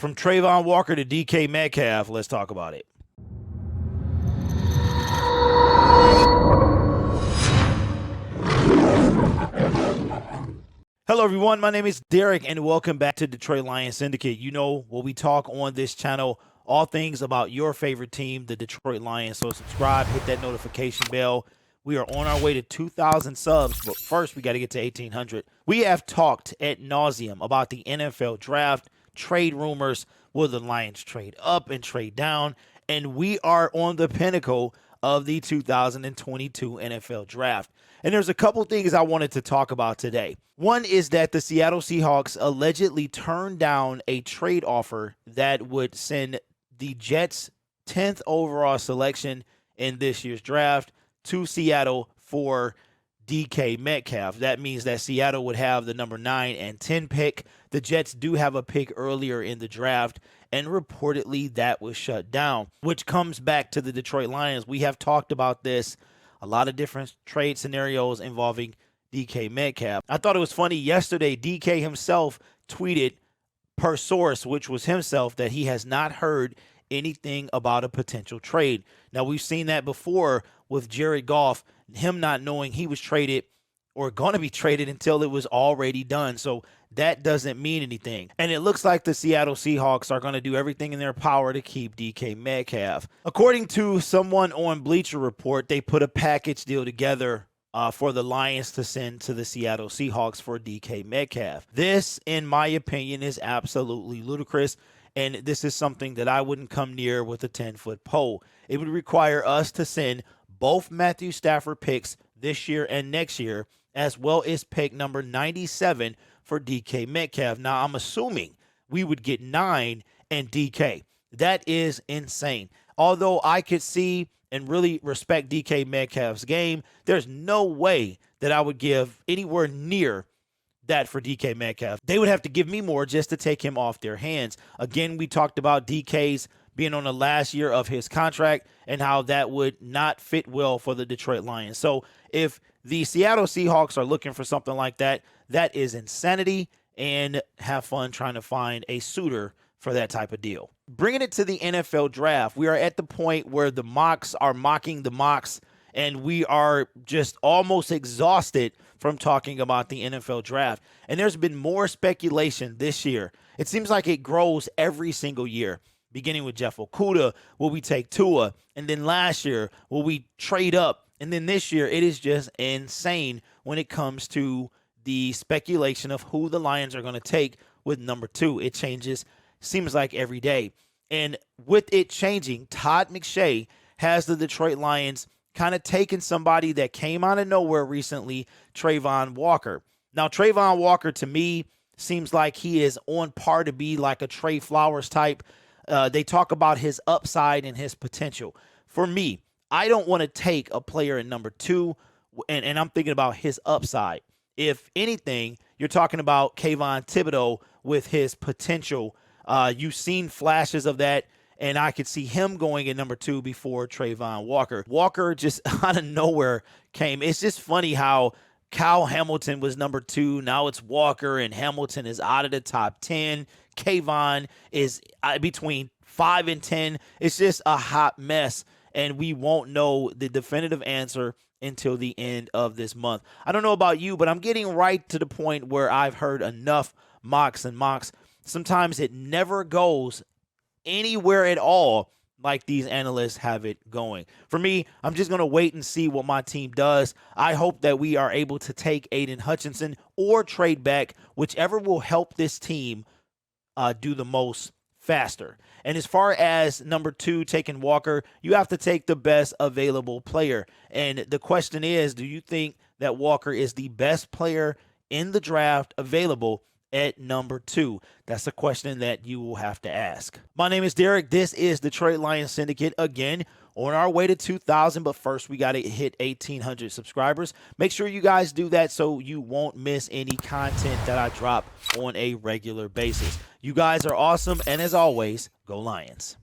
From Travon Walker to DK Metcalf, let's talk about it. Hello everyone, my name is Derek and welcome back to Detroit Lions Syndicate. You know what we talk on this channel, all things about your favorite team, the Detroit Lions. So subscribe, hit that notification bell. We are on our way to 2,000 subs, but first we got to get to 1,800. We have talked ad nauseum about the NFL draft, trade rumors, will the Lions trade up and trade down, and we are on the pinnacle of the 2022 NFL draft. And there's a couple things I wanted to talk about today. One is that the Seattle Seahawks allegedly turned down a trade offer that would send the Jets' 10th overall selection in this year's draft to Seattle for DK Metcalf. That means that Seattle would have the number 9 and 10 pick. The Jets do have a pick earlier in the draft, and reportedly that was shut down, which comes back to the Detroit Lions. We have talked about this, a lot of different trade scenarios involving DK Metcalf. I thought it was funny yesterday, DK himself tweeted per source, which was himself, that he has not heard anything about a potential trade. Now, we've seen that before with Jared Goff, him not knowing he was traded or going to be traded until it was already done. So that doesn't mean anything. And it looks like the Seattle Seahawks are going to do everything in their power to keep DK Metcalf. According to someone on Bleacher Report, they put a package deal together for the Lions to send to the Seattle Seahawks for DK Metcalf. This, in my opinion, is absolutely ludicrous. And this is something that I wouldn't come near with a 10-foot pole. It would require us to send both Matthew Stafford picks this year and next year, as well as pick number 97 for DK Metcalf. Now, I'm assuming we would get 9 and DK. That is insane. Although I could see and really respect DK Metcalf's game, there's no way that I would give anywhere near that for DK Metcalf. They would have to give me more just to take him off their hands. Again, we talked about DK's being on the last year of his contract and how that would not fit well for the Detroit Lions. So if the Seattle Seahawks are looking for something like that, that is insanity, and have fun trying to find a suitor for that type of deal. Bringing it to the NFL draft, we are at the point where the mocks are mocking the mocks, and we are just almost exhausted from talking about the NFL draft. And there's been more speculation this year. It seems like it grows every single year, beginning with Jeff Okudah, will we take Tua? And then last year, will we trade up? And then this year, it is just insane when it comes to the speculation of who the Lions are going to take with number 2. It changes, seems like every day. And with it changing, Todd McShay has the Detroit Lions kind of taking somebody that came out of nowhere recently, Travon Walker. Now, Travon Walker, to me, seems like he is on par to be like a Trey Flowers type. They talk about his upside and his potential. For me, I don't want to take a player in number 2, and I'm thinking about his upside. If anything, you're talking about Kayvon Thibodeau with his potential. You've seen flashes of that, and I could see him going in number 2 before Travon Walker. Walker just out of nowhere came. It's just funny how Kyle Hamilton was number 2. Now it's Walker, and Hamilton is out of the top 10. Kayvon is between 5 and 10. It's just a hot mess, and we won't know the definitive answer until the end of this month. I don't know about you, but I'm getting right to the point where I've heard enough mocks and mocks. Sometimes it never goes anywhere at all like these analysts have it going. For me, I'm just going to wait and see what my team does. I hope that we are able to take Aiden Hutchinson or trade back, whichever will help this team do the most faster. And as far as number 2, taking Walker, you have to take the best available player. And the question is, do you think that Walker is the best player in the draft available at number 2? That's a question that you will have to ask. My name is Derek. This is Detroit Lions Syndicate. Again, on our way to 2,000, but first we got to hit 1,800 subscribers. Make sure you guys do that so you won't miss any content that I drop on a regular basis. You guys are awesome, and as always, go Lions.